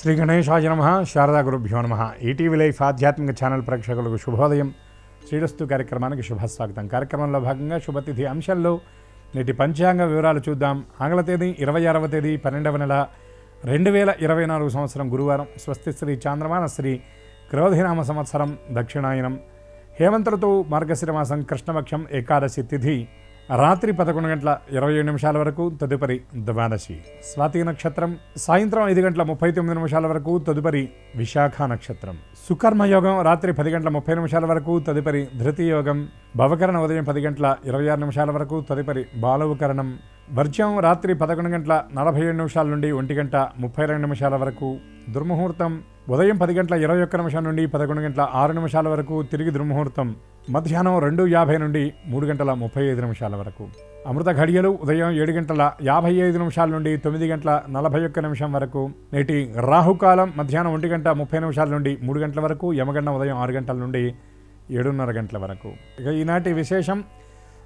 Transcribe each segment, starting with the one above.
శ్రీ గణేశాయ నమః. శారదా గురుభ్యో నమః. ఈటీవీ లైఫ్ ఆధ్యాత్మిక ఛానల్ ప్రేక్షకులకు శుభోదయం. శ్రీరస్తు కార్యక్రమానికి శుభస్వాగతం. కార్యక్రమంలో భాగంగా శుభతిథి అంశాల్లో నేటి పంచాంగ వివరాలు చూద్దాం. ఆంగ్ల తేదీ 26వ తేదీ 12వ నెల 2024 సంవత్సరం గురువారం. స్వస్తి శ్రీ చాంద్రమాన శ్రీ క్రోధినామ సంవత్సరం దక్షిణాయనం. హేమంత ఋతువు మార్గశిర మాసం కృష్ణపక్షం ఏకాదశి తిథి రాత్రి 11:27 వరకు, తదుపరి ద్వాదశి. స్వాతి నక్షత్రం సాయంత్రం 5:39 వరకు, తదుపరి విశాఖ నక్షత్రం. సుకర్మయోగం రాత్రి 10:30 వరకు, తదుపరి ధృతియోగం. భవకరణ ఉదయం 10:26 వరకు, తదుపరి బాలవకరణం. వర్జ్యం రాత్రి 11:47 నుండి 1:32 వరకు. దుర్ముహూర్తం ఉదయం 10:21 నుండి 11:06 వరకు, తిరిగి దుర్ముహూర్తం మధ్యాహ్నం 2:50 నుండి 3:35 వరకు. అమృత ఘడియలు ఉదయం 7:55 నుండి 9:41 వరకు. నేటి రాహుకాలం మధ్యాహ్నం 1:30 నుండి 3 గంటల వరకు. యమగండం ఉదయం 6 గంటల నుండి 7:30 గంటల వరకు. ఇక ఈనాటి విశేషం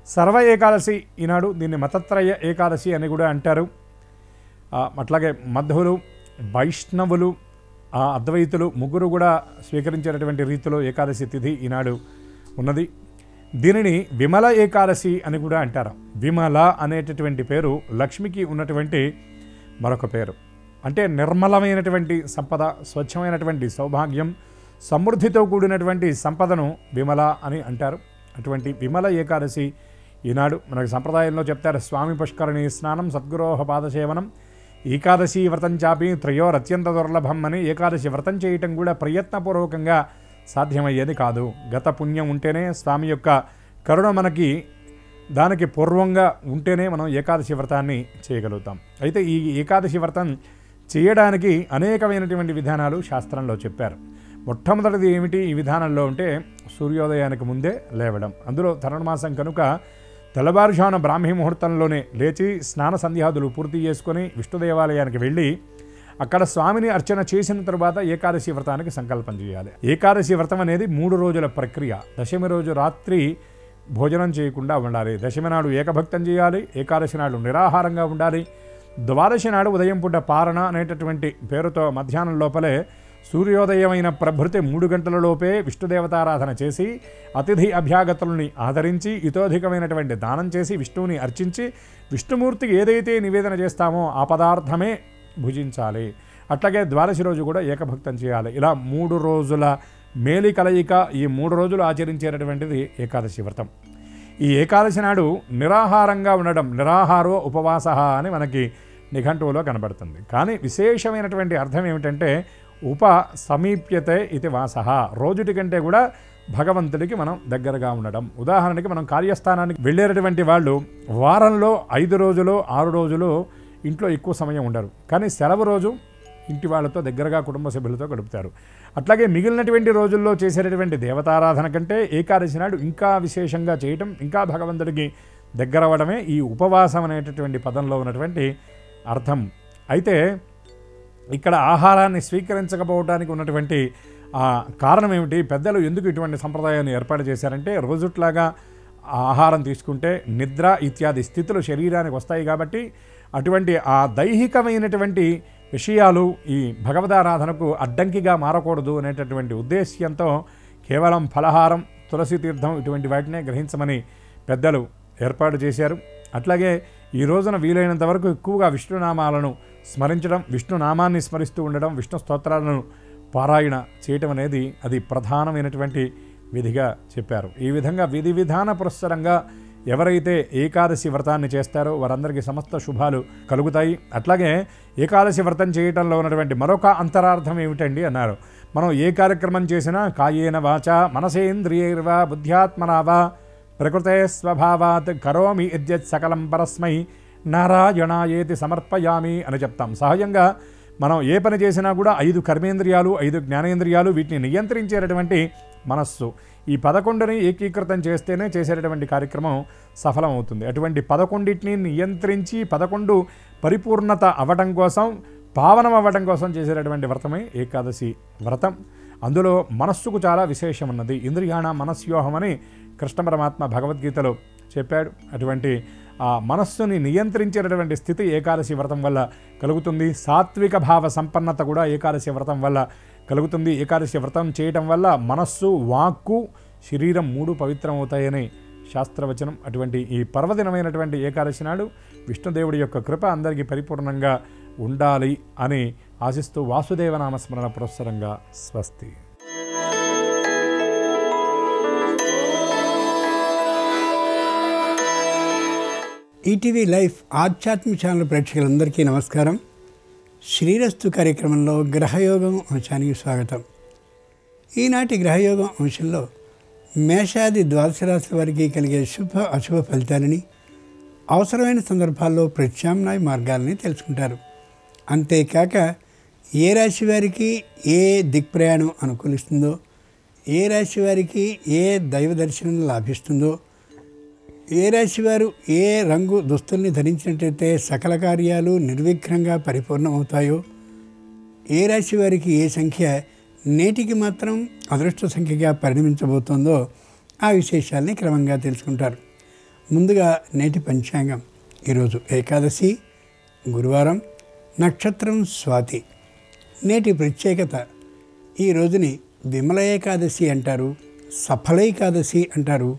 సర్వ ఏకాదశి. ఈనాడు దీన్ని మతత్రయ ఏకాదశి అని కూడా అంటారు. అట్లాగే మధ్వులు, వైష్ణవులు, అద్వైతులు ముగ్గురు కూడా స్వీకరించేటటువంటి రీతిలో ఏకాదశి తిథి ఈనాడు ఉన్నది. దీనిని విమల ఏకాదశి అని కూడా అంటారు. విమల అనేటటువంటి పేరు లక్ష్మికి ఉన్నటువంటి మరొక పేరు. అంటే నిర్మలమైనటువంటి సంపద, స్వచ్ఛమైనటువంటి సౌభాగ్యం, సమృద్ధితో కూడినటువంటి సంపదను విమల అని అంటారు. అటువంటి విమల ఏకాదశి ఈనాడు మనకు సంప్రదాయంలో చెప్తారు. స్వామి పుష్కరిణి స్నానం, సద్గురోహ పాదసేవనం, ఏకాదశి వ్రతం చాపి త్రయోరత్యంత దుర్లభం అని. ఏకాదశి వ్రతం చేయటం కూడా ప్రయత్నపూర్వకంగా సాధ్యమయ్యేది కాదు. గత పుణ్యం ఉంటేనే, స్వామి యొక్క కరుణ మనకి దానికి పూర్వంగా ఉంటేనే మనం ఏకాదశి వ్రతాన్ని చేయగలుగుతాం. అయితే ఈ ఏకాదశి వ్రతం చేయడానికి అనేకమైనటువంటి విధానాలు శాస్త్రంలో చెప్పారు. మొట్టమొదటిది ఏమిటి ఈ విధానంలో అంటే సూర్యోదయానికి ముందే లేవడం. అందులో ధనుర్మాసం కనుక తెల్లవారుజామున బ్రాహ్మీ ముహూర్తంలోనే లేచి స్నాన సంధ్యాదులు పూర్తి చేసుకొని విష్ణు దేవాలయానికి వెళ్ళి అక్కడ స్వామిని అర్చన చేసిన తరువాత ఏకాదశి వ్రతానికి సంకల్పం చేయాలి. ఏకాదశి వ్రతం అనేది 3 రోజుల ప్రక్రియ. దశమి రోజు రాత్రి భోజనం చేయకుండా ఉండాలి. దశమి నాడు ఏకభక్తం చేయాలి. ఏకాదశి నాడు నిరాహారంగా ఉండాలి. ద్వాదశి నాడు ఉదయం పూట పారణ అనేటటువంటి పేరుతో మధ్యాహ్నం లోపలే సూర్యోదయమైన ప్రభృతి 3 గంటల లోపే విష్ణుదేవతారాధన చేసి అతిథి అభ్యాగతుల్ని ఆదరించి ఇతోధికమైనటువంటి దానం చేసి విష్ణువుని అర్చించి విష్ణుమూర్తికి ఏదైతే నివేదన చేస్తామో ఆ పదార్థమే భుజించాలి. అట్లాగే ద్వాదశి రోజు కూడా ఏకభక్తం చేయాలి. ఇలా 3 రోజుల మేలి కలయిక ఈ 3 రోజులు ఆచరించేటటువంటిది ఏకాదశి వ్రతం. ఈ ఏకాదశి నాడు నిరాహారంగా ఉండడం, నిరాహారో ఉపవాస అని మనకి నిఘంటువులో కనబడుతుంది. కానీ విశేషమైనటువంటి అర్థం ఏమిటంటే ఉప సమీప్యతే ఇది వాసః. రోజుటి కంటే కూడా భగవంతుడికి మనం దగ్గరగా ఉండడం. ఉదాహరణకి మనం కార్యస్థానానికి వెళ్ళేటటువంటి వాళ్ళు వారంలో 5 రోజులు 6 రోజులు ఇంట్లో ఎక్కువ సమయం ఉండరు. కానీ సెలవు రోజు ఇంటి వాళ్ళతో దగ్గరగా కుటుంబ సభ్యులతో గడుపుతారు. అట్లాగే మిగిలినటువంటి రోజుల్లో చేసేటటువంటి దేవతారాధన కంటే ఏకాదశి నాడు ఇంకా విశేషంగా చేయటం, ఇంకా భగవంతుడికి దగ్గర అవ్వడమే ఈ ఉపవాసం అనేటటువంటి పదంలో ఉన్నటువంటి అర్థం. అయితే ఇక్కడ ఆహారాన్ని స్వీకరించకపోవడానికి ఉన్నటువంటి కారణం ఏమిటి, పెద్దలు ఎందుకు ఇటువంటి సంప్రదాయాన్ని ఏర్పాటు చేశారంటే రోజుట్లాగా ఆహారం తీసుకుంటే నిద్ర ఇత్యాది స్థితులు శరీరానికి వస్తాయి కాబట్టి అటువంటి ఆ దైహికమైనటువంటి విషయాలు ఈ భగవదారాధనకు అడ్డంకిగా మారకూడదు అనేటటువంటి ఉద్దేశ్యంతో కేవలం ఫలహారం, తులసి తీర్థం ఇటువంటి వాటినే గ్రహించమని పెద్దలు ఏర్పాటు చేశారు. అట్లాగే ఈ రోజున వీలైనంత వరకు ఎక్కువగా విష్ణునామాలను స్మరించడం, విష్ణునామాన్ని స్మరిస్తూ ఉండడం, విష్ణు స్తోత్రాలను పారాయణ చేయటం అనేది అది ప్రధానమైనటువంటి విధిగా చెప్పారు. ఈ విధంగా విధి విధాన పురస్సరంగా ఎవరైతే ఏకాదశి వ్రతాన్ని చేస్తారో వారందరికీ సమస్త శుభాలు కలుగుతాయి. అట్లాగే ఏకాదశి వ్రతం చేయటంలో ఉన్నటువంటి మరొక అంతరార్థం ఏమిటండి అన్నారు. మనం ఏ కార్యక్రమం చేసినా కాయేన వాచ మనసేంద్రియైర్వా బుద్ధ్యాత్మనావా ప్రకృతే స్వభావాత్ కరోమి యద్యత్ సకలం పరస్మై నారాయణాయేతి సమర్పయామి అని చెప్తాం. సహజంగా మనం ఏ పని చేసినా కూడా 5 కర్మేంద్రియాలు, 5 జ్ఞానేంద్రియాలు, వీటిని నియంత్రించేటటువంటి మనస్సు, ఈ 11ని ఏకీకృతం చేస్తేనే చేసేటటువంటి కార్యక్రమం సఫలం అవుతుంది. అటువంటి 11టిని నియంత్రించి 11 పరిపూర్ణత అవ్వడం కోసం, పావనం అవ్వడం కోసం చేసేటటువంటి వ్రతమే ఏకాదశి వ్రతం. అందులో మనస్సుకు చాలా విశేషం ఉన్నది. ఇంద్రియాణ మనస్యోహం అని కృష్ణ పరమాత్మ భగవద్గీతలో చెప్పాడు. అటువంటి ఆ మనస్సుని నియంత్రించేటటువంటి స్థితి ఏకాదశి వ్రతం వల్ల కలుగుతుంది. సాత్విక భావ సంపన్నత కూడా ఏకాదశి వ్రతం వల్ల కలుగుతుంది. ఏకాదశి వ్రతం చేయటం వల్ల మనస్సు, వాక్కు, శరీరం 3 పవిత్రం అవుతాయని శాస్త్రవచనం. అటువంటి ఈ పర్వదినమైనటువంటి ఏకాదశి నాడు విష్ణుదేవుడి యొక్క కృప అందరికీ పరిపూర్ణంగా ఉండాలి అని ఆశిస్తూ వాసుదేవ నామస్మరణ పురస్సరంగా స్వస్తి. ఈటీవీ లైఫ్ ఆధ్యాత్మిక ఛానల్ ప్రేక్షకులందరికీ నమస్కారం. శ్రీరస్తు కార్యక్రమంలో గ్రహయోగం అంశానికి స్వాగతం. ఈనాటి గ్రహయోగం అంశంలో మేషాది ద్వాదశ రాశుల వారికి కలిగే శుభ అశుభ ఫలితాలని, అవసరమైన సందర్భాల్లో ప్రత్యామ్నాయ మార్గాలని తెలుసుకుంటారు. అంతేకాక ఏ రాశి వారికి ఏ దిక్ప్రయాణం అనుకూలిస్తుందో, ఏ రాశి వారికి ఏ దైవ దర్శనం లాభిస్తుందో, ఏ రాశివారు ఏ రంగు దుస్తుల్ని ధరించినట్లయితే సకల కార్యాలు నిర్విఘ్నంగా పరిపూర్ణమవుతాయో, ఏ రాశి వారికి ఏ సంఖ్య నేటికి మాత్రం అదృష్ట సంఖ్యగా పరిణమించబోతోందో ఆ విశేషాలని క్రమంగా తెలుసుకుంటారు. ముందుగా నేటి పంచాంగం. ఈరోజు ఏకాదశి, గురువారం, నక్షత్రం స్వాతి. నేటి ప్రత్యేకత, ఈ రోజుని విమల ఏకాదశి అంటారు, సఫల ఏకాదశి అంటారు.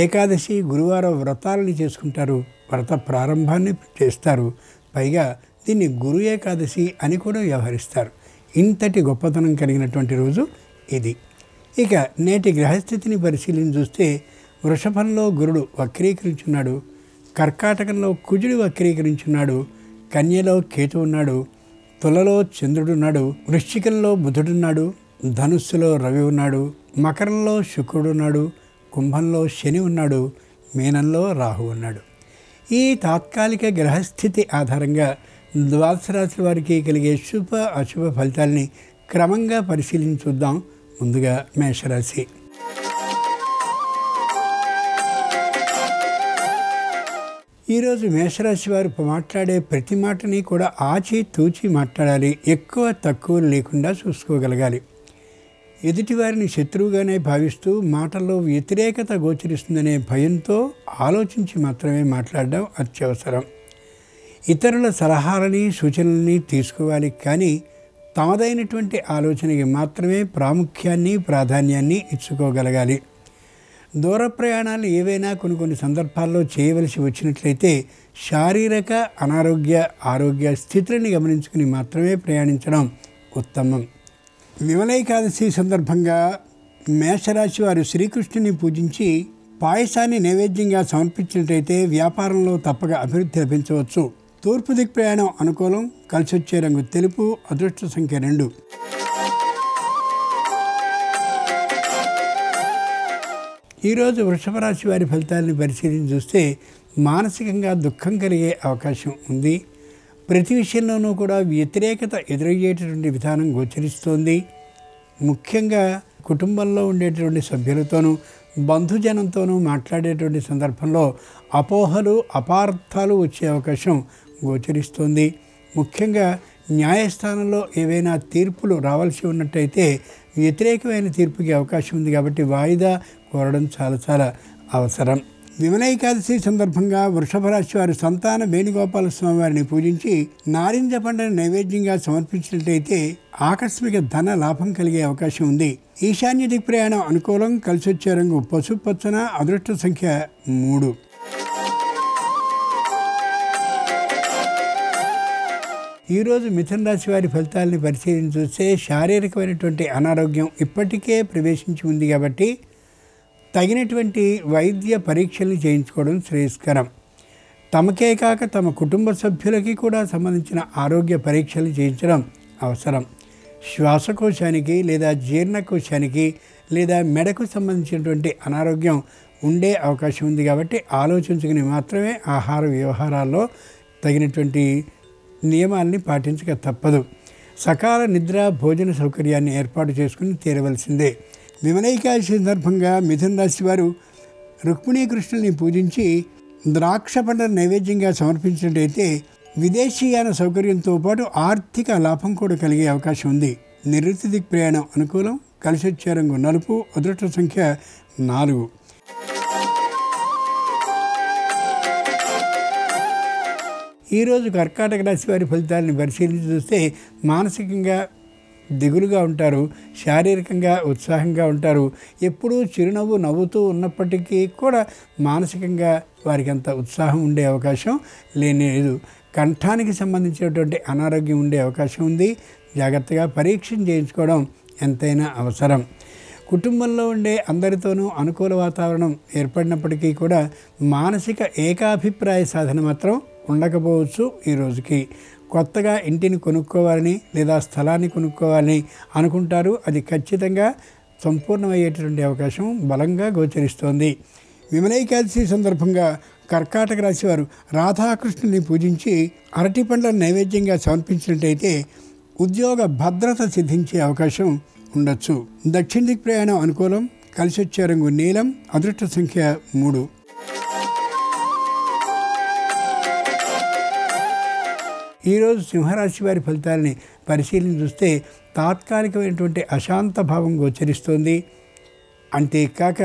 ఏకాదశి గురువారం వ్రతాలని చేసుకుంటారు, వ్రత ప్రారంభాన్ని చేస్తారు. పైగా దీన్ని గురు ఏకాదశి అని కూడా వ్యవహరిస్తారు. ఇంతటి గొప్పతనం కలిగినటువంటి రోజు ఇది. ఇక నేటి గ్రహస్థితిని పరిశీలించి చూస్తే వృషభంలో గురుడు వక్రీకరించున్నాడు, కర్కాటకంలో కుజుడు వక్రీకరించున్నాడు, కన్యలో కేతు ఉన్నాడు, తులలో చంద్రుడున్నాడు, వృశ్చికంలో బుధుడున్నాడు, ధనుస్సులో రవి ఉన్నాడు, మకరంలో శుక్రుడున్నాడు, కుంభంలో శని ఉన్నాడు, మీనంలో రాహు ఉన్నాడు. ఈ తాత్కాలిక గ్రహస్థితి ఆధారంగా ద్వాదశ రాశుల వారికి కలిగే శుభ అశుభ ఫలితాలని క్రమంగా పరిశీలించి చూద్దాం. ముందుగా మేషరాశి. ఈరోజు మేషరాశి వారు మాట్లాడే ప్రతి మాటని కూడా ఆచి తూచి మాట్లాడాలి. ఎక్కువ తక్కువ లేకుండా చూసుకోగలగాలి. ఎదుటివారిని శత్రువుగానే భావిస్తూ మాటల్లో వ్యతిరేకత గోచరిస్తుందనే భయంతో ఆలోచించి మాత్రమే మాట్లాడడం అత్యవసరం. ఇతరుల సలహాలని సూచనలని తీసుకోవాలి, కానీ తమదైనటువంటి ఆలోచనకి మాత్రమే ప్రాముఖ్యాన్ని ప్రాధాన్యాన్ని ఇచ్చుకోగలగాలి. దూర ప్రయాణాలు ఏవైనా కొన్ని సందర్భాల్లో చేయవలసి వచ్చినట్లయితే శారీరక అనారోగ్య ఆరోగ్య స్థితులను గమనించుకుని మాత్రమే ప్రయాణించడం ఉత్తమం. విమల ఏకాదశి సందర్భంగా మేషరాశి వారు శ్రీకృష్ణుని పూజించి పాయసాన్ని నైవేద్యంగా సమర్పించినట్లయితే వ్యాపారంలో తప్పక అభివృద్ధి లభించవచ్చు. తూర్పు దిక్ ప్రయాణం అనుకూలం, కలిసొచ్చే రంగు తెలుపు, అదృష్ట సంఖ్య 2. ఈరోజు వృషభ రాశి వారి ఫలితాలను పరిశీలించి చూస్తే మానసికంగా దుఃఖం కలిగే అవకాశం ఉంది. ప్రతి విషయంలోనూ కూడా వ్యతిరేకత ఎదురయ్యేటటువంటి విధానం గోచరిస్తోంది. ముఖ్యంగా కుటుంబంలో ఉండేటువంటి సభ్యులతోనూ బంధుజనంతోనూ మాట్లాడేటువంటి సందర్భంలో అపోహలు అపార్థాలు వచ్చే అవకాశం గోచరిస్తోంది. ముఖ్యంగా న్యాయస్థానంలో ఏవైనా తీర్పులు రావాల్సి ఉన్నట్టయితే వ్యతిరేకమైన తీర్పుకి అవకాశం ఉంది, కాబట్టి వాయిదా కోరడం చాలా అవసరం. విమల ఏకాదశి సందర్భంగా వృషభ రాశి వారు సంతాన వేణుగోపాల స్వామి వారిని పూజించి నారింజ పండుని నైవేద్యంగా సమర్పించినట్లయితే ఆకస్మిక ధన లాభం కలిగే అవకాశం ఉంది. ఈశాన్య దిక్ ప్రయాణం అనుకూలం, కలిసొచ్చే రంగు పసుపు పచ్చన, అదృష్ట సంఖ్య 3. ఈరోజు మిథున రాశి వారి ఫలితాలని పరిశీలించి చూస్తే శారీరకమైనటువంటి అనారోగ్యం ఇప్పటికే ప్రవేశించి ఉంది, కాబట్టి తగినటువంటి వైద్య పరీక్షలు చేయించుకోవడం శ్రేయస్కరం. తమకే కాక తమ కుటుంబ సభ్యులకి కూడా సంబంధించిన ఆరోగ్య పరీక్షలు చేయించడం అవసరం. శ్వాసకోశానికి లేదా జీర్ణకోశానికి లేదా మెడకు సంబంధించినటువంటి అనారోగ్యం ఉండే అవకాశం ఉంది, కాబట్టి ఆలోచించుకుని మాత్రమే ఆహార వ్యవహారాల్లో తగినటువంటి నియమాల్ని పాటించక తప్పదు. సకాల నిద్ర భోజన సౌకర్యాన్ని ఏర్పాటు చేసుకుని తీరవలసిందే. విమల ఏకాదశి సందర్భంగా మిథున రాశి వారు రుక్మిణీ కృష్ణుల్ని పూజించి ద్రాక్ష పండ్లను నైవేద్యంగా సమర్పించినట్టయితే విదేశీయాన సౌకర్యంతో పాటు ఆర్థిక లాభం కూడా కలిగే అవకాశం ఉంది. నివృత్తి దిక్ ప్రయాణం అనుకూలం, కలిసొచ్చే రంగు నలుపు, అదృష్ట సంఖ్య 4. ఈరోజు కర్కాటక రాశి వారి ఫలితాలను పరిశీలించి చూస్తే మానసికంగా దిగులుగా ఉంటారు, శారీరకంగా ఉత్సాహంగా ఉంటారు. ఎప్పుడూ చిరునవ్వు నవ్వుతూ ఉన్నప్పటికీ కూడా మానసికంగా వారికి అంత ఉత్సాహం ఉండే అవకాశం లేదు. కంఠానికి సంబంధించినటువంటి అనారోగ్యం ఉండే అవకాశం ఉంది. జాగ్రత్తగా పరీక్షను చేయించుకోవడం ఎంతైనా అవసరం. కుటుంబంలో ఉండే అందరితోనూ అనుకూల వాతావరణం ఏర్పడినప్పటికీ కూడా మానసిక ఏకాభిప్రాయ సాధన మాత్రం ఉండకపోవచ్చు. ఈ రోజుకి కొత్తగా ఇంటిని కొనుక్కోవాలని లేదా స్థలాన్ని కొనుక్కోవాలని అనుకుంటారు. అది ఖచ్చితంగా సంపూర్ణమయ్యేటటువంటి అవకాశం బలంగా గోచరిస్తోంది. విమలేకాదశి సందర్భంగా కర్కాటక రాశి వారు రాధాకృష్ణుని పూజించి అరటి పండ్లను నైవేద్యంగా సమర్పించినట్టయితే ఉద్యోగ భద్రత సిద్ధించే అవకాశం ఉండొచ్చు. దక్షిణ దిక్ ప్రయాణం అనుకూలం. కలిసి వచ్చే రంగు నీలం. అదృష్ట సంఖ్య 3. ఈరోజు సింహరాశి వారి ఫలితాలని పరిశీలన చూస్తే తాత్కాలికమైనటువంటి అశాంత భావం గోచరిస్తోంది. అంతేకాక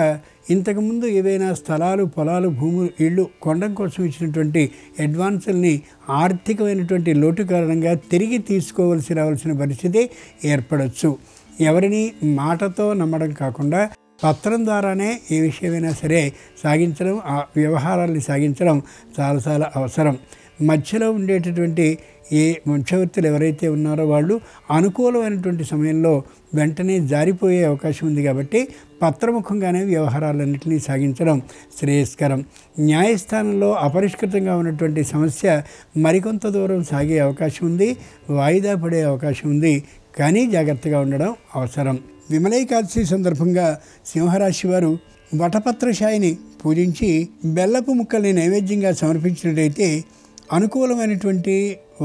ఇంతకుముందు ఏవైనా స్థలాలు, పొలాలు, భూములు, ఇళ్ళు కొనడం కోసం ఇచ్చినటువంటి అడ్వాన్సుల్ని ఆర్థికమైనటువంటి లోటు కారణంగా తిరిగి రావాల్సిన పరిస్థితి ఏర్పడవచ్చు. ఎవరిని మాటతో నమ్మడం కాకుండా పత్రం ద్వారానే ఏ విషయమైనా సరే సాగించడం, ఆ వ్యవహారాల్ని సాగించడం చాలా అవసరం. మధ్యలో ఉండేటటువంటి ఏ మధ్యవర్తులు ఎవరైతే ఉన్నారో వాళ్ళు అనుకూలమైనటువంటి సమయంలో వెంటనే జారిపోయే అవకాశం ఉంది. కాబట్టి పత్రముఖంగానే వ్యవహారాలన్నింటినీ సాగించడం శ్రేయస్కరం. న్యాయస్థానంలో అపరిష్కృతంగా ఉన్నటువంటి సమస్య మరికొంత దూరం సాగే అవకాశం ఉంది, వాయిదా పడే అవకాశం ఉంది. కానీ జాగ్రత్తగా ఉండడం అవసరం. విమలేకాదశి సందర్భంగా సింహరాశి వారు వటపత్రశాయిని పూజించి బెల్లపు ముక్కల్ని నైవేద్యంగా సమర్పించినట్టయితే అనుకూలమైనటువంటి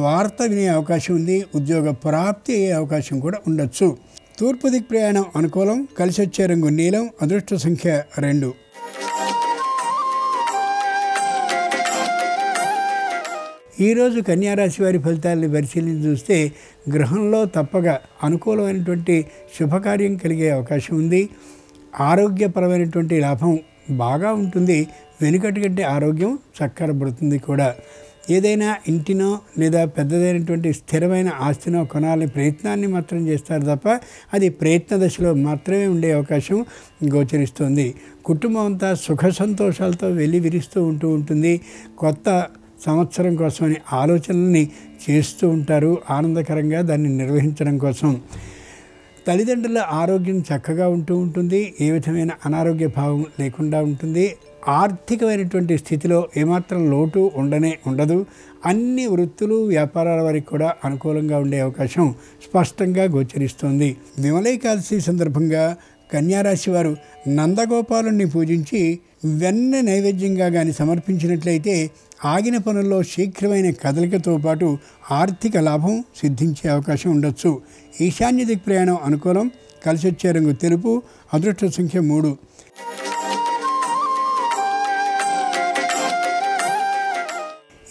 వార్త వినే అవకాశం ఉంది. ఉద్యోగ ప్రాప్తి అయ్యే అవకాశం కూడా ఉండొచ్చు. తూర్పు దిక్ ప్రయాణం అనుకూలం. కలిసి వచ్చే రంగు నీలం. అదృష్ట సంఖ్య 2. ఈరోజు కన్యారాశి వారి ఫలితాలను పరిశీలించి చూస్తే గృహంలో తప్పక అనుకూలమైనటువంటి శుభకార్యం కలిగే అవకాశం ఉంది. ఆరోగ్యపరమైనటువంటి లాభం బాగా ఉంటుంది. వెనుకటి కంటే ఆరోగ్యం చక్కరబడుతుంది కూడా. ఏదైనా ఇంటినో లేదా పెద్దదైనటువంటి స్థిరమైన ఆస్తినో కొనాలని ప్రయత్నాన్ని మాత్రం చేస్తారు తప్ప అది ప్రయత్న దశలో మాత్రమే ఉండే అవకాశం గోచరిస్తుంది. కుటుంబం అంతా సుఖ సంతోషాలతో వెళ్ళి విరుస్తూ ఉంటుంది. కొత్త సంవత్సరం కోసమని ఆలోచనల్ని చేస్తూ ఉంటారు. ఆనందకరంగా దాన్ని నిర్వహించడం కోసం తల్లిదండ్రుల ఆరోగ్యం చక్కగా ఉంటుంది. ఏ విధమైన అనారోగ్య భావం లేకుండా ఉంటుంది. ఆర్థికమైనటువంటి స్థితిలో ఏమాత్రం లోటు ఉండదు. అన్ని వృత్తులు, వ్యాపారాల వారికి కూడా అనుకూలంగా ఉండే అవకాశం స్పష్టంగా గోచరిస్తోంది. విమలేకాదశి సందర్భంగా కన్యారాశి వారు నందగోపాలుని పూజించి వెన్న నైవేద్యంగా కానీ సమర్పించినట్లయితే ఆగిన పనుల్లో శీఘ్రమైన కదలికతో పాటు ఆర్థిక లాభం సిద్ధించే అవకాశం ఉండొచ్చు. ఈశాన్య దిక్ ప్రయాణం అనుకూలం. కలిసి వచ్చే రంగు తెలుపు. అదృష్ట సంఖ్య 3.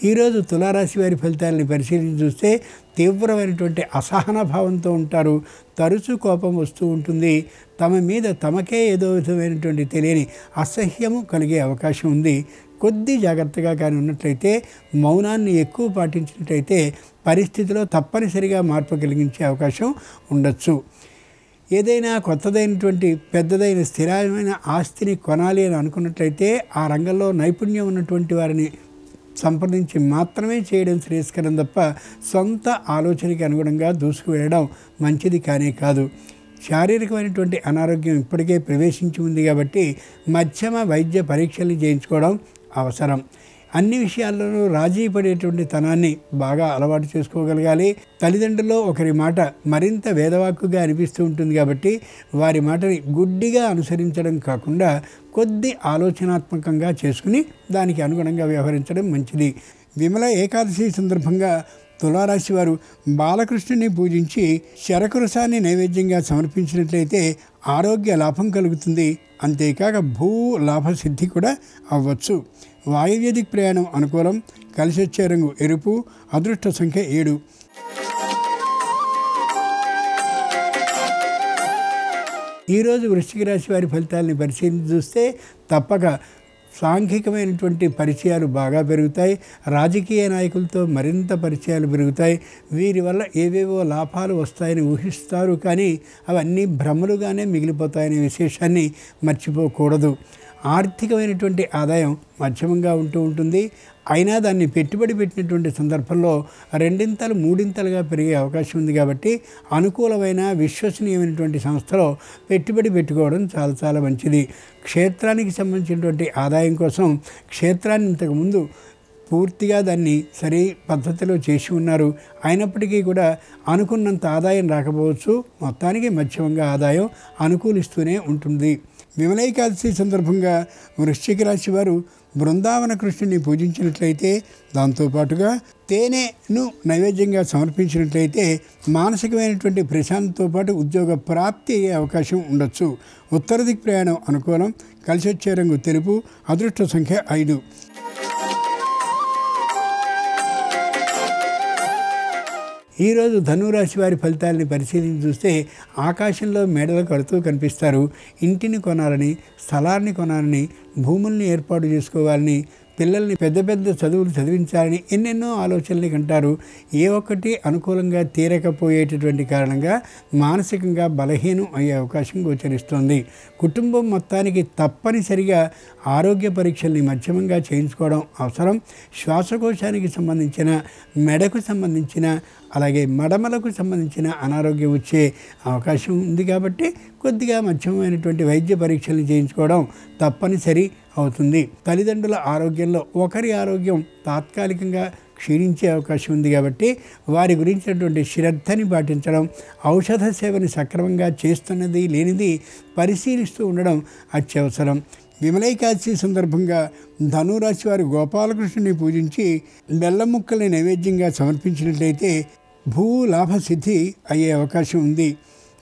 ఈరోజు తులారాశి వారి ఫలితాలని పరిశీలించి చూస్తే తీవ్రమైనటువంటి అసహన భావంతో ఉంటారు. తరచూ కోపం వస్తూ ఉంటుంది. తమ మీద తమకే ఏదో విధమైనటువంటి తెలియని అసహ్యము కలిగే అవకాశం ఉంది. కొద్ది జాగ్రత్తగా కానీ ఉన్నట్లయితే, మౌనాన్ని ఎక్కువ పాటించినట్లయితే పరిస్థితిలో తప్పనిసరిగా మార్పు కలిగించే అవకాశం ఉండొచ్చు. ఏదైనా కొత్తదైనటువంటి పెద్దదైన స్థిరమైన ఆస్తిని కొనాలి అని అనుకున్నట్లయితే ఆ రంగంలో నైపుణ్యం ఉన్నటువంటి వారిని సంప్రదించి మాత్రమే చేయడం శ్రేయస్కరం తప్ప సొంత ఆలోచనకి అనుగుణంగా దూసుకు వెళ్ళడం మంచిది కానే కాదు. శారీరకమైనటువంటి అనారోగ్యం ఇప్పటికే ప్రవేశించి ఉంది కాబట్టి మధ్యమ వైద్య పరీక్షలు చేయించుకోవడం అవసరం. అన్ని విషయాల్లోనూ రాజీ పడేటువంటి తనాన్ని బాగా అలవాటు చేసుకోగలగాలి. తల్లిదండ్రుల్లో ఒకరి మాట మరింత వేదవాక్కుగా అనిపిస్తూ ఉంటుంది కాబట్టి వారి మాటని గుడ్డిగా అనుసరించడం కాకుండా కొద్ది ఆలోచనాత్మకంగా చేసుకుని దానికి అనుగుణంగా వ్యవహరించడం మంచిది. విమల ఏకాదశి సందర్భంగా తులారాశి వారు బాలకృష్ణుని పూజించి శరకురసాన్ని నైవేద్యంగా సమర్పించినట్లయితే ఆరోగ్య లాభం కలుగుతుంది. అంతేకాక భూ లాభసిద్ధి కూడా అవ్వచ్చు. వాయువ్య దిక్ ప్రయాణం అనుకూలం. కలిసి వచ్చే రంగు ఎరుపు. అదృష్ట సంఖ్య 7. ఈరోజు వృశ్చిక రాశి వారి ఫలితాలని పరిశీలించి చూస్తే తప్పక సాంఘికమైనటువంటి పరిచయాలు బాగా పెరుగుతాయి. రాజకీయ నాయకులతో మరింత పరిచయాలు పెరుగుతాయి. వీరి వల్ల ఏవేవో లాభాలు వస్తాయని ఊహిస్తారు, కానీ అవన్నీ భ్రమలుగానే మిగిలిపోతాయనే విశేషాన్ని మర్చిపోకూడదు. ఆర్థికమైనటువంటి ఆదాయం మధ్యమంగా ఉంటూ ఉంటుంది. అయినా దాన్ని పెట్టుబడి పెట్టినటువంటి సందర్భంలో రెండింతలు మూడింతలుగా పెరిగే అవకాశం ఉంది. కాబట్టి అనుకూలమైన విశ్వసనీయమైనటువంటి సంస్థలో పెట్టుబడి పెట్టుకోవడం చాలా చాలా మంచిది. క్షేత్రానికి సంబంధించినటువంటి ఆదాయం కోసం క్షేత్రాన్ని ఇంతకుముందు పూర్తిగా దాన్ని సరి పద్ధతిలో చేసి ఉన్నారు. అయినప్పటికీ కూడా అనుకున్నంత ఆదాయం రాకపోవచ్చు. మొత్తానికి మధ్యమంగా ఆదాయం అనుకూలిస్తూనే ఉంటుంది. విమలేకాదశి సందర్భంగా వృశ్చిక రాశి వారు బృందావన కృష్ణుని పూజించినట్లయితే, దాంతోపాటుగా తేనెను నైవేద్యంగా సమర్పించినట్లయితే మానసికమైనటువంటి ప్రశాంతతో పాటు ఉద్యోగ ప్రాప్తి అయ్యే అవకాశం ఉండొచ్చు. ఉత్తర దిక్ ప్రయాణం అనుకూలం. కలిసి వచ్చే రంగు తెలుపు. అదృష్ట సంఖ్య 5. ఈరోజు ధనురాశి వారి ఫలితాలని పరిశీలించి చూస్తే ఆకాశంలో మేడలు కడుతూ కనిపిస్తారు. ఇంటిని కొనాలని, స్థలాన్ని కొనాలని, భూముల్ని ఏర్పాటు చేసుకోవాలని, పిల్లల్ని పెద్ద పెద్ద చదువులు చదివించాలని ఎన్నెన్నో ఆలోచనలు కంటారు. ఏ ఒక్కటి అనుకూలంగా తీరకపోయేటటువంటి కారణంగా మానసికంగా బలహీనం అయ్యే అవకాశం గోచరిస్తోంది. కుటుంబం మొత్తానికి తప్పనిసరిగా ఆరోగ్య పరీక్షల్ని మధ్యమంగా చేయించుకోవడం అవసరం. శ్వాసకోశానికి సంబంధించిన, మెడకు సంబంధించిన, అలాగే మడమలకు సంబంధించిన అనారోగ్యం వచ్చే అవకాశం ఉంది. కాబట్టి కొద్దిగా మధ్యమైనటువంటి వైద్య పరీక్షలు చేయించుకోవడం తప్పనిసరి అవుతుంది. తల్లిదండ్రుల ఆరోగ్యంలో ఒకరి ఆరోగ్యం తాత్కాలికంగా క్షీణించే అవకాశం ఉంది. కాబట్టి వారి గురించినటువంటి శ్రద్ధని పాటించడం, ఔషధ సేవని సక్రమంగా చేస్తున్నది లేనిది పరిశీలిస్తూ ఉండడం అత్యవసరం. విమలేకాదశి సందర్భంగా ధనురాశి వారు గోపాలకృష్ణుని పూజించి బెల్లం ముక్కల్ని నైవేద్యంగా సమర్పించినట్లయితే భూ లాభసిద్ధి అయ్యే అవకాశం ఉంది.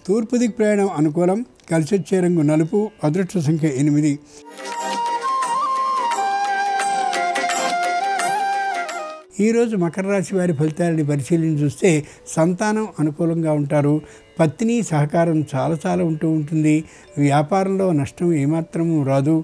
తూర్పు దిక్ ప్రయాణం అనుకూలం. కలిసి వచ్చే రంగు నలుపు. అదృష్ట సంఖ్య 8. ఈరోజు మకర రాశి వారి ఫలితాలని పరిశీలించి చూస్తే సంతానం అనుకూలంగా ఉంటారు. పత్ని సహకారం చాలా ఉంటూ ఉంటుంది. వ్యాపారంలో నష్టం ఏమాత్రము రాదు.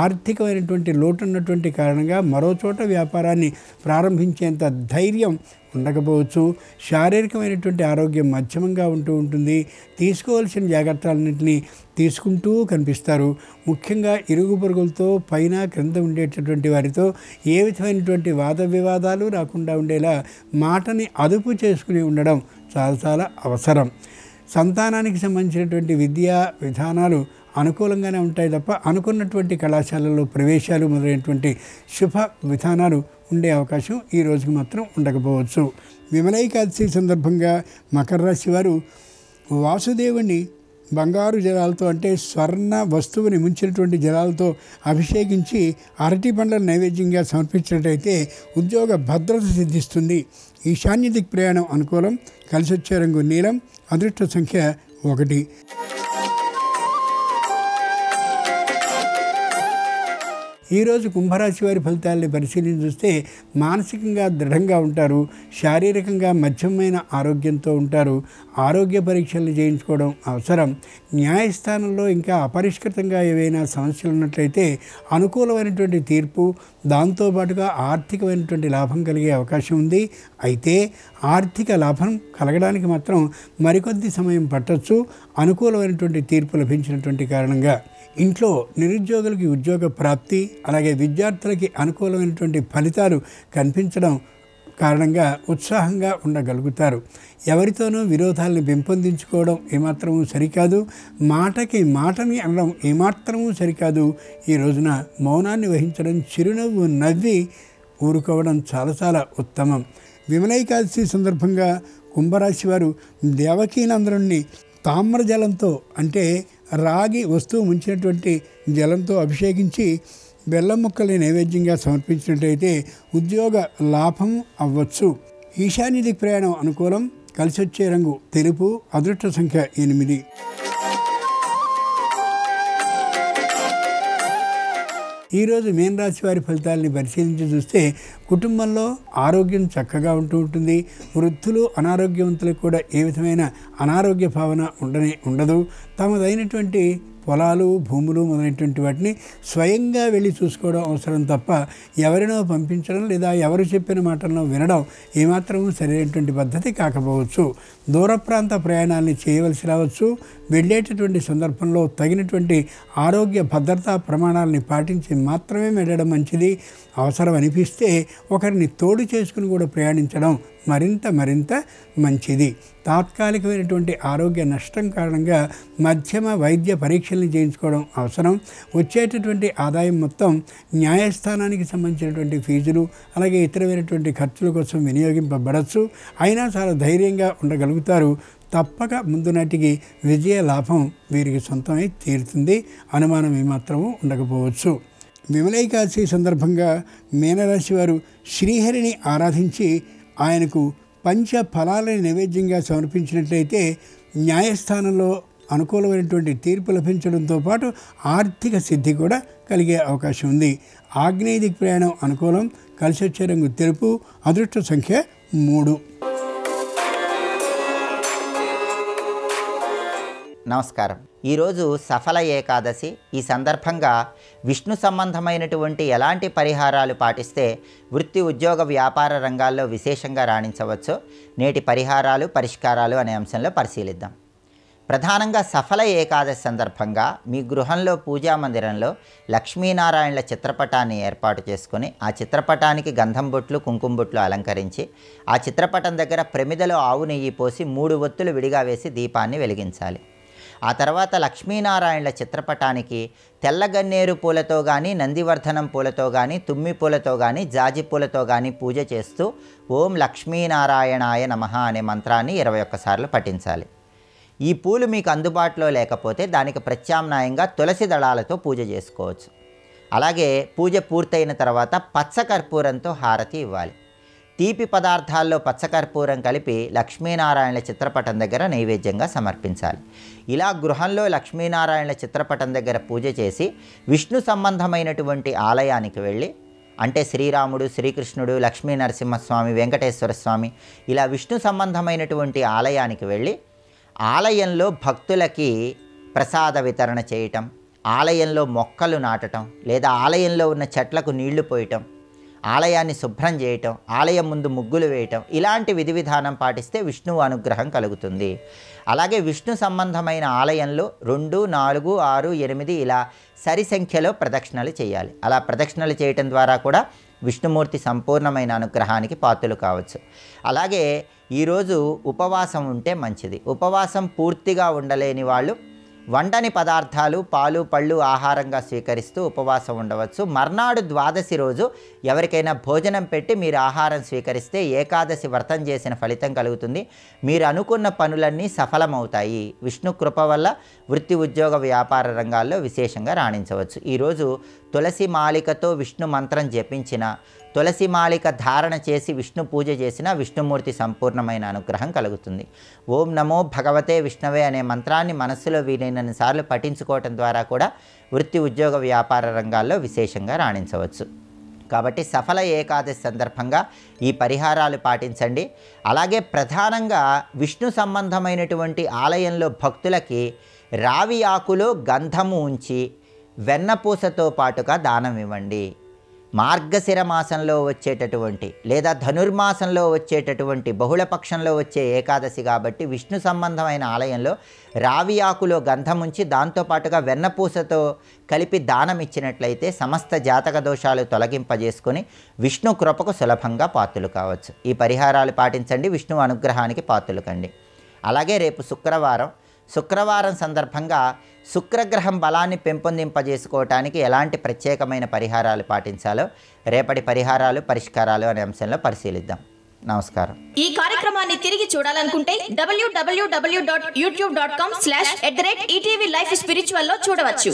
ఆర్థికమైనటువంటి లోటు ఉన్నటువంటి కారణంగా మరో చోట వ్యాపారాన్ని ప్రారంభించేంత ధైర్యం ఉండకపోవచ్చు. శారీరకమైనటువంటి ఆరోగ్యం మధ్యమంగా ఉంటూ ఉంటుంది. తీసుకోవాల్సిన జాగ్రత్తలన్నింటినీ తీసుకుంటూ కనిపిస్తారు. ముఖ్యంగా ఇరుగు పొరుగులతో పైన క్రింద ఉండేటటువంటి వారితో ఏ విధమైనటువంటి వాద వివాదాలు రాకుండా ఉండేలా మాటని అదుపు చేసుకుని ఉండడం చాలా అవసరం. సంతానానికి సంబంధించినటువంటి విద్యా విధానాలు అనుకూలంగానే ఉంటాయి తప్ప అనుకున్నటువంటి కళాశాలల్లో ప్రవేశాలు మొదలైనటువంటి శుభ విధానాలు ఉండే అవకాశం ఈ రోజుకి మాత్రం ఉండకపోవచ్చు. విమలేకాదశి సందర్భంగా మకర రాశి వారు వాసుదేవుని బంగారు జలాలతో, అంటే స్వర్ణ వస్తువుని ముంచినటువంటి జలాలతో అభిషేకించి అరటి పండ్ల నైవేద్యంగా సమర్పించినట్టయితే ఉద్యోగ భద్రత సిద్ధిస్తుంది. ఈశాన్య దిక్ ప్రయాణం అనుకూలం. కలిసి వచ్చే రంగు నీలం. అదృష్ట సంఖ్య 1. ఈరోజు కుంభరాశి వారి ఫలితాలని పరిశీలించి చూస్తే మానసికంగా దృఢంగా ఉంటారు. శారీరకంగా మధ్యమైన ఆరోగ్యంతో ఉంటారు. ఆరోగ్య పరీక్షలు చేయించుకోవడం అవసరం. న్యాయస్థానంలో ఇంకా అపరిష్కృతంగా ఏవైనా సమస్యలు ఉన్నట్లయితే అనుకూలమైనటువంటి తీర్పు, దాంతోపాటుగా ఆర్థికమైనటువంటి లాభం కలిగే అవకాశం ఉంది. అయితే ఆర్థిక లాభం కలగడానికి మాత్రం మరికొద్ది సమయం పట్టొచ్చు. అనుకూలమైనటువంటి తీర్పు లభించినటువంటి కారణంగా ఇంట్లో నిరుద్యోగులకి ఉద్యోగ ప్రాప్తి, అలాగే విద్యార్థులకి అనుకూలమైనటువంటి ఫలితాలు కనిపించడం కారణంగా ఉత్సాహంగా ఉండగలుగుతారు. ఎవరితోనూ విరోధాలను పెంపొందించుకోవడం ఏమాత్రమూ సరికాదు. మాటని అనడం ఏమాత్రమూ సరికాదు. ఈ రోజున మౌనాన్ని వహించడం, చిరునవ్వు నవ్వి ఊరుకోవడం చాలా ఉత్తమం. విమలేకాదశి సందర్భంగా కుంభరాశి వారు దేవకీనందరుణ్ణి తామ్ర జలంతో, అంటే రాగి వస్తువు ముంచినటువంటి జలంతో అభిషేకించి బెల్లం ముక్కల్ని నైవేద్యంగా సమర్పించినట్టయితే ఉద్యోగ లాభం అవ్వచ్చు. ఈశాన్య దిక్ ప్రయాణం అనుకూలం. కలిసి వచ్చే రంగు తెలుపు. అదృష్ట సంఖ్య 8. ఈరోజు మీనరాశి వారి ఫలితాలని పరిశీలించి చూస్తే కుటుంబంలో ఆరోగ్యం చక్కగా ఉంటూ ఉంటుంది. వృద్ధులు అనారోగ్యవంతులకు కూడా ఏ విధమైన అనారోగ్య భావన ఉండదు. తమదైనటువంటి పొలాలు, భూములు మొదలైనటువంటి వాటిని స్వయంగా వెళ్ళి చూసుకోవడం అవసరం తప్ప ఎవరినో పంపించడం లేదా ఎవరు చెప్పిన మాటలను వినడం ఏమాత్రమూ సరైనటువంటి పద్ధతి కాకపోవచ్చు. దూర ప్రాంత ప్రయాణాన్ని చేయవలసి రావచ్చు. వెళ్ళేటటువంటి సందర్భంలో తగినటువంటి ఆరోగ్య భద్రతా ప్రమాణాలని పాటించి మాత్రమే వెళ్ళడం మంచిది. అవసరం అనిపిస్తే ఒకరిని తోడు చేసుకుని కూడా ప్రయాణించడం మరింత మంచిది. తాత్కాలికమైనటువంటి ఆరోగ్య నష్టం కారణంగా మధ్యమ వైద్య పరీక్షల్ని చేయించుకోవడం అవసరం. వచ్చేటటువంటి ఆదాయం మొత్తం న్యాయస్థానానికి సంబంధించినటువంటి ఫీజులు అలాగే ఇతరమైనటువంటి ఖర్చుల కోసం వినియోగింపబడచ్చు. అయినా చాలా ధైర్యంగా ఉండగలుగుతారు. తప్పక ముందు నాటికి విజయ లాభం వీరికి సొంతమై తీరుతుంది. అనుమానం ఏమాత్రము ఉండకపోవచ్చు. విమలేకాదశి సందర్భంగా మీనరాశి వారు శ్రీహరిని ఆరాధించి ఆయనకు పంచ ఫలాలని నైవేద్యంగా సమర్పించినట్లయితే న్యాయస్థానంలో అనుకూలమైనటువంటి తీర్పు లభించడంతో పాటు ఆర్థిక సిద్ధి కూడా కలిగే అవకాశం ఉంది. ఆగ్నేయ దిక్ ప్రయాణం అనుకూలం. కలిసి వచ్చే రంగు తెలుపు. అదృష్ట సంఖ్య 3. నమస్కారం. ఈరోజు సఫల ఏకాదశి. ఈ సందర్భంగా విష్ణు సంబంధమైనటువంటి ఎలాంటి పరిహారాలు పాటిస్తే వృత్తి, ఉద్యోగ, వ్యాపార రంగాల్లో విశేషంగా రాణించవచ్చో నేటి పరిహారాలు, పరిష్కారాలు అనే అంశంలో పరిశీలిద్దాం. ప్రధానంగా సఫల ఏకాదశి సందర్భంగా మీ గృహంలో పూజా మందిరంలో లక్ష్మీనారాయణల చిత్రపటాన్ని ఏర్పాటు చేసుకొని ఆ చిత్రపటానికి గంధం బొట్లు, కుంకుమ బొట్లు అలంకరించి ఆ చిత్రపటం దగ్గర ప్రమిదలో ఆవు నెయ్యి పోసి 3 ఒత్తులు విడిగా వేసి దీపాన్ని వెలిగించాలి. ఆ తర్వాత లక్ష్మీనారాయణల చిత్రపటానికి తెల్లగన్నేరు పూలతో కానీ, నందివర్ధనం పూలతో కానీ, తుమ్మి పూలతో కానీ, జాజి పూలతో కానీ పూజ చేస్తూ ఓం లక్ష్మీనారాయణాయ నమః అనే మంత్రాన్ని 21 సార్లు పఠించాలి. ఈ పూలు మీకు అందుబాటులో లేకపోతే దానికి ప్రత్యామ్నాయంగా తులసి దళాలతో పూజ చేసుకోవచ్చు. అలాగే పూజ పూర్తయిన తర్వాత పచ్చకర్పూరంతో హారతి ఇవ్వాలి. తీపి పదార్థాల్లో పచ్చకర్పూరం కలిపి లక్ష్మీనారాయణల చిత్రపటం దగ్గర నైవేద్యంగా సమర్పించాలి. ఇలా గృహంలో లక్ష్మీనారాయణల చిత్రపటం దగ్గర పూజ చేసి విష్ణు సంబంధమైనటువంటి ఆలయానికి వెళ్ళి, అంటే శ్రీరాముడు, శ్రీకృష్ణుడు, లక్ష్మీ నరసింహస్వామి, వెంకటేశ్వర స్వామి, ఇలా విష్ణు సంబంధమైనటువంటి ఆలయానికి వెళ్ళి ఆలయంలో భక్తులకి ప్రసాద వితరణ చేయటం, ఆలయంలో మొక్కలు నాటటం లేదా ఆలయంలో ఉన్న చెట్లకు నీళ్లు పోయటం, ఆలయాన్ని శుభ్రం చేయటం, ఆలయం ముందు ముగ్గులు వేయటం, ఇలాంటి విధి విధానం పాటిస్తే విష్ణువు అనుగ్రహం కలుగుతుంది. అలాగే విష్ణు సంబంధమైన ఆలయంలో 2, 4, 6, 8 ఇలా సరి సంఖ్యలో ప్రదక్షిణలు చేయాలి. అలా ప్రదక్షిణలు చేయటం ద్వారా కూడా విష్ణుమూర్తి సంపూర్ణమైన అనుగ్రహానికి పాత్రలు కావచ్చు. అలాగే ఈరోజు ఉపవాసం ఉంటే మంచిది. ఉపవాసం పూర్తిగా ఉండలేని వాళ్ళు వండని పదార్థాలు, పాలు, పళ్ళు ఆహారంగా స్వీకరిస్తూ ఉపవాసం ఉండవచ్చు. మర్నాడు ద్వాదశి రోజు ఎవరికైనా భోజనం పెట్టి మీరు ఆహారం స్వీకరిస్తే ఏకాదశి వ్రతం చేసిన ఫలితం కలుగుతుంది. మీరు అనుకున్న పనులన్నీ సఫలమవుతాయి. విష్ణు కృప వల్ల వృత్తి, ఉద్యోగ, వ్యాపార రంగాల్లో విశేషంగా రాణించవచ్చు. ఈరోజు తులసి మాలికతో విష్ణు మంత్రం జపించిన, తులసి మాలిక ధారణ చేసి విష్ణు పూజ చేసిన విష్ణుమూర్తి సంపూర్ణమైన అనుగ్రహం కలుగుతుంది. ఓం నమో భగవతే విష్ణవే అనే మంత్రాన్ని మనస్సులో వీలైనన్ని సార్లు పఠించుకోవటం ద్వారా కూడా వృత్తి, ఉద్యోగ, వ్యాపార రంగాల్లో విశేషంగా రాణించవచ్చు. కాబట్టి సఫల ఏకాదశి సందర్భంగా ఈ పరిహారాలు పాటించండి. అలాగే ప్రధానంగా విష్ణు సంబంధమైనటువంటి ఆలయంలో భక్తులకి రావి ఆకులో గంధము ఉంచి వెన్నపూసతో పాటుగా దానం ఇవ్వండి. మార్గశిర మాసంలో వచ్చేటటువంటి లేదా ధనుర్మాసంలో వచ్చేటటువంటి బహుళపక్షంలో వచ్చే ఏకాదశి కాబట్టి విష్ణు సంబంధమైన ఆలయంలో రావి ఆకులో గంధం ఉంచి దాంతోపాటుగా వెన్నపూసతో కలిపి దానం ఇచ్చినట్లయితే సమస్త జాతక దోషాలు తొలగింపజేసుకొని విష్ణు కృపకు సులభంగా పాత్రలు కావచ్చు. ఈ పరిహారాలు పాటించండి. విష్ణు అనుగ్రహానికి పాత్రలు కండి. అలాగే రేపు శుక్రవారం సందర్భంగా శుక్రగ్రహం బలాన్ని పెంపొందింపజేసుకోవటానికి ఎలాంటి ప్రత్యేకమైన పరిహారాలు పాటించాలో రేపటి పరిహారాలు, పరిష్కారాలు అనే అంశంలో పరిశీలిద్దాం. నమస్కారం. ఈ కార్యక్రమాన్ని తిరిగి చూడాలనుకుంటే www.youtube.com/ETV Life Spiritual లో చూడవచ్చు.